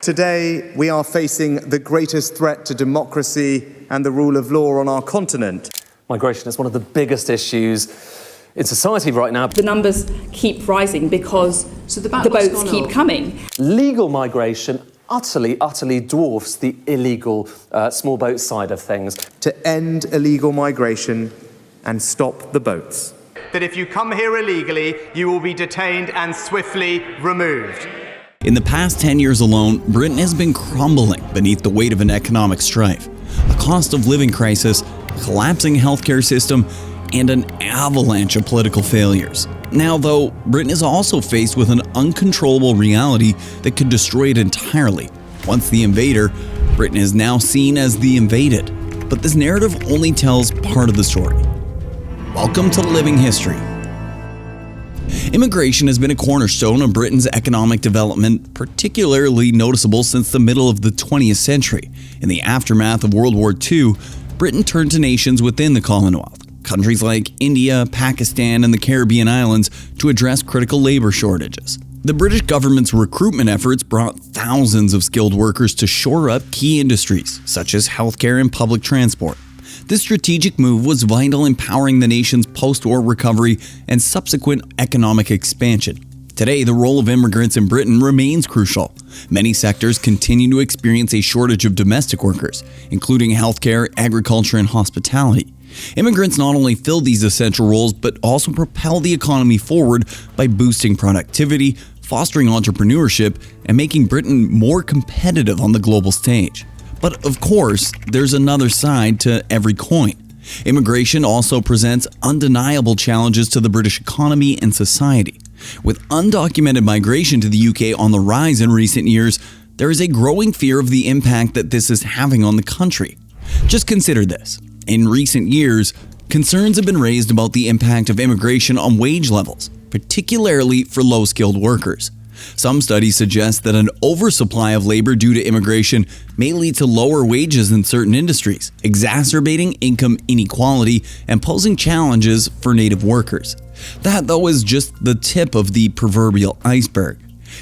Today, we are facing the greatest threat to democracy and the rule of law on our continent. Migration is one of the biggest issues in society right now. The numbers keep rising because the boats keep coming. Legal migration utterly dwarfs the illegal small boat side of things. To end illegal migration and stop the boats. That if you come here illegally, you will be detained and swiftly removed. In the past 10 years alone, Britain has been crumbling beneath the weight of an economic strife, a cost of living crisis, a collapsing healthcare system, and an avalanche of political failures. Now, though, Britain is also faced with an uncontrollable reality that could destroy it entirely. Once the invader, Britain is now seen as the invaded. But this narrative only tells part of the story. Welcome to Living History. Immigration has been a cornerstone of Britain's economic development, particularly noticeable since the middle of the 20th century. In the aftermath of World War II, Britain turned to nations within the Commonwealth, countries like India, Pakistan, and the Caribbean islands, to address critical labor shortages. The British government's recruitment efforts brought thousands of skilled workers to shore up key industries, such as healthcare and public transport. This strategic move was vital in powering the nation's post-war recovery and subsequent economic expansion. Today, the role of immigrants in Britain remains crucial. Many sectors continue to experience a shortage of domestic workers, including healthcare, agriculture, and hospitality. Immigrants not only fill these essential roles, but also propel the economy forward by boosting productivity, fostering entrepreneurship, and making Britain more competitive on the global stage. But of course, there's another side to every coin. Immigration also presents undeniable challenges to the British economy and society. With undocumented migration to the UK on the rise in recent years, there is a growing fear of the impact that this is having on the country. Just consider this. In recent years, concerns have been raised about the impact of immigration on wage levels, particularly for low-skilled workers. Some studies suggest that an oversupply of labor due to immigration may lead to lower wages in certain industries, exacerbating income inequality and posing challenges for native workers. That, though, is just the tip of the proverbial iceberg.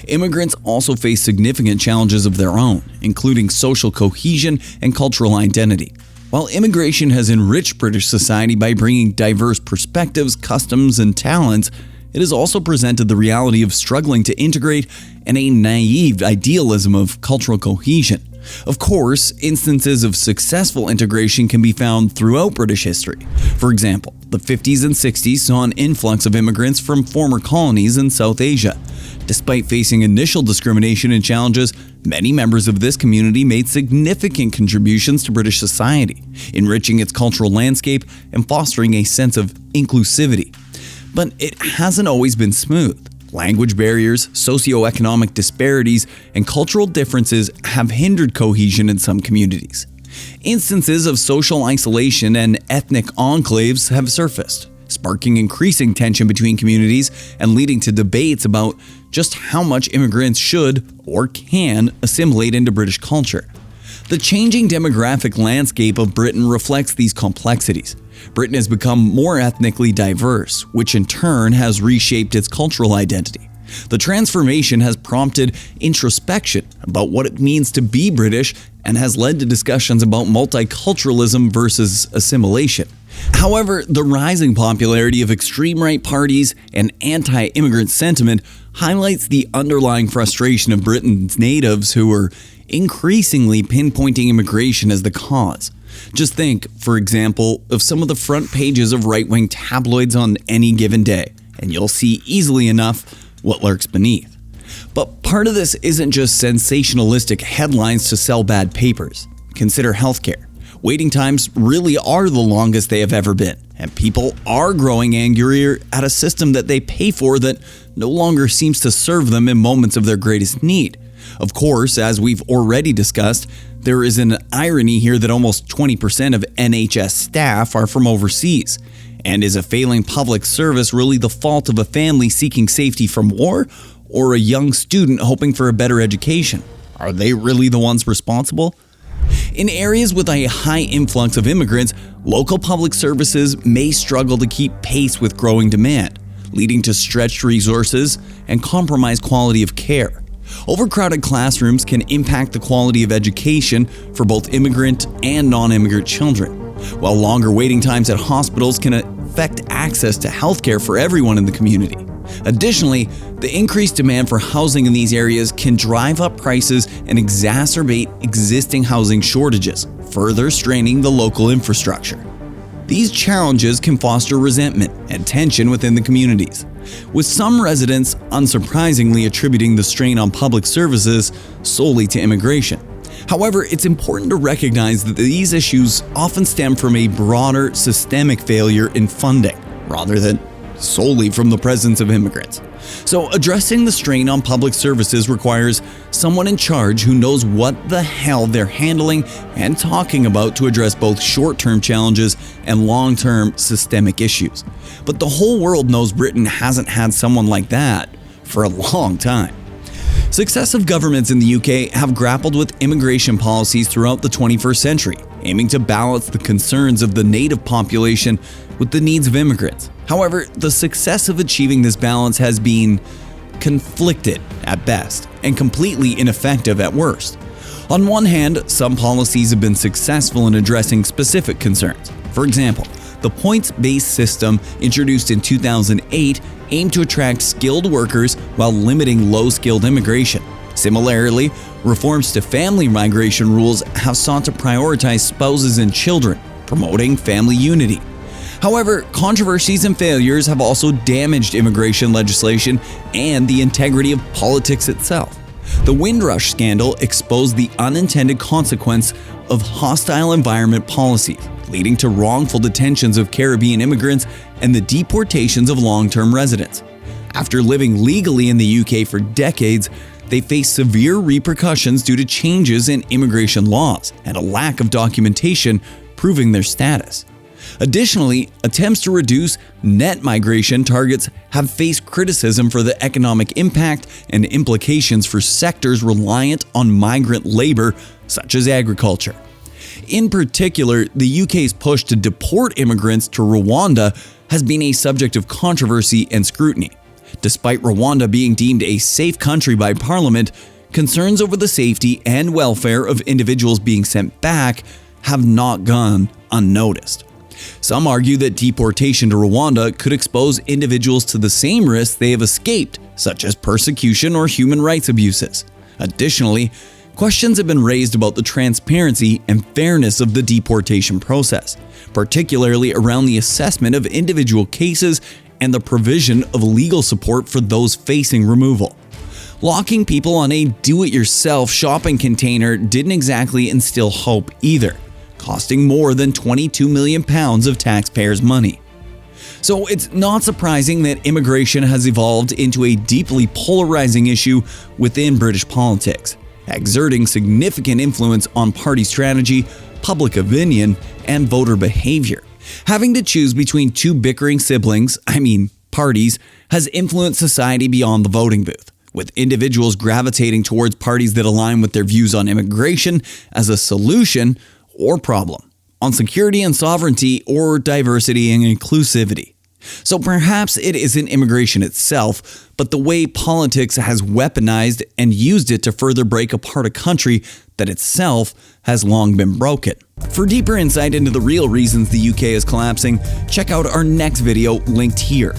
Immigrants also face significant challenges of their own, including social cohesion and cultural identity. While immigration has enriched British society by bringing diverse perspectives, customs, and talents, it has also presented the reality of struggling to integrate and a naive idealism of cultural cohesion. Of course, instances of successful integration can be found throughout British history. For example, the 50s and 60s saw an influx of immigrants from former colonies in South Asia. Despite facing initial discrimination and challenges, many members of this community made significant contributions to British society, enriching its cultural landscape and fostering a sense of inclusivity. But it hasn't always been smooth. Language barriers, socioeconomic disparities, and cultural differences have hindered cohesion in some communities. Instances of social isolation and ethnic enclaves have surfaced, sparking increasing tension between communities and leading to debates about just how much immigrants should or can assimilate into British culture. The changing demographic landscape of Britain reflects these complexities. Britain has become more ethnically diverse, which in turn has reshaped its cultural identity. The transformation has prompted introspection about what it means to be British and has led to discussions about multiculturalism versus assimilation. However, the rising popularity of extreme right parties and anti-immigrant sentiment highlights the underlying frustration of Britain's natives who are increasingly pinpointing immigration as the cause. Just think, for example, of some of the front pages of right-wing tabloids on any given day, and you'll see easily enough what lurks beneath. But part of this isn't just sensationalistic headlines to sell bad papers. Consider healthcare. Waiting times really are the longest they have ever been, and people are growing angrier at a system that they pay for that no longer seems to serve them in moments of their greatest need. Of course, as we've already discussed, there is an irony here that almost 20% of NHS staff are from overseas. And is a failing public service really the fault of a family seeking safety from war, or a young student hoping for a better education? Are they really the ones responsible? In areas with a high influx of immigrants, local public services may struggle to keep pace with growing demand, leading to stretched resources and compromised quality of care. Overcrowded classrooms can impact the quality of education for both immigrant and non-immigrant children, while longer waiting times at hospitals can affect access to healthcare for everyone in the community. Additionally, the increased demand for housing in these areas can drive up prices and exacerbate existing housing shortages, further straining the local infrastructure. These challenges can foster resentment and tension within the communities, with some residents unsurprisingly attributing the strain on public services solely to immigration. However, it's important to recognize that these issues often stem from a broader systemic failure in funding, rather than solely from the presence of immigrants. So addressing the strain on public services requires someone in charge who knows what the hell they're handling and talking about to address both short-term challenges and long-term systemic issues. But the whole world knows Britain hasn't had someone like that for a long time. Successive governments in the UK have grappled with immigration policies throughout the 21st century, aiming to balance the concerns of the native population with the needs of immigrants. However, the success of achieving this balance has been conflicted at best and completely ineffective at worst. On one hand, some policies have been successful in addressing specific concerns. For example, the points-based system introduced in 2008 aimed to attract skilled workers while limiting low-skilled immigration. Similarly, reforms to family migration rules have sought to prioritize spouses and children, promoting family unity. However, controversies and failures have also damaged immigration legislation and the integrity of politics itself. The Windrush scandal exposed the unintended consequence of hostile environment policies, leading to wrongful detentions of Caribbean immigrants and the deportations of long-term residents. After living legally in the UK for decades, they face severe repercussions due to changes in immigration laws and a lack of documentation proving their status. Additionally, attempts to reduce net migration targets have faced criticism for the economic impact and implications for sectors reliant on migrant labor, such as agriculture. In particular, the UK's push to deport immigrants to Rwanda has been a subject of controversy and scrutiny. Despite Rwanda being deemed a safe country by Parliament, concerns over the safety and welfare of individuals being sent back have not gone unnoticed. Some argue that deportation to Rwanda could expose individuals to the same risks they have escaped, such as persecution or human rights abuses. Additionally, questions have been raised about the transparency and fairness of the deportation process, particularly around the assessment of individual cases and the provision of legal support for those facing removal. Locking people on a do-it-yourself shopping container didn't exactly instill hope either, costing more than £22 million of taxpayers' money. So it's not surprising that immigration has evolved into a deeply polarizing issue within British politics, exerting significant influence on party strategy, public opinion, and voter behavior. Having to choose between two bickering siblings, parties, has influenced society beyond the voting booth, with individuals gravitating towards parties that align with their views on immigration as a solution or problem, on security and sovereignty or diversity and inclusivity. So perhaps it isn't immigration itself, but the way politics has weaponized and used it to further break apart a country that itself has long been broken. For deeper insight into the real reasons the UK is collapsing, check out our next video linked here.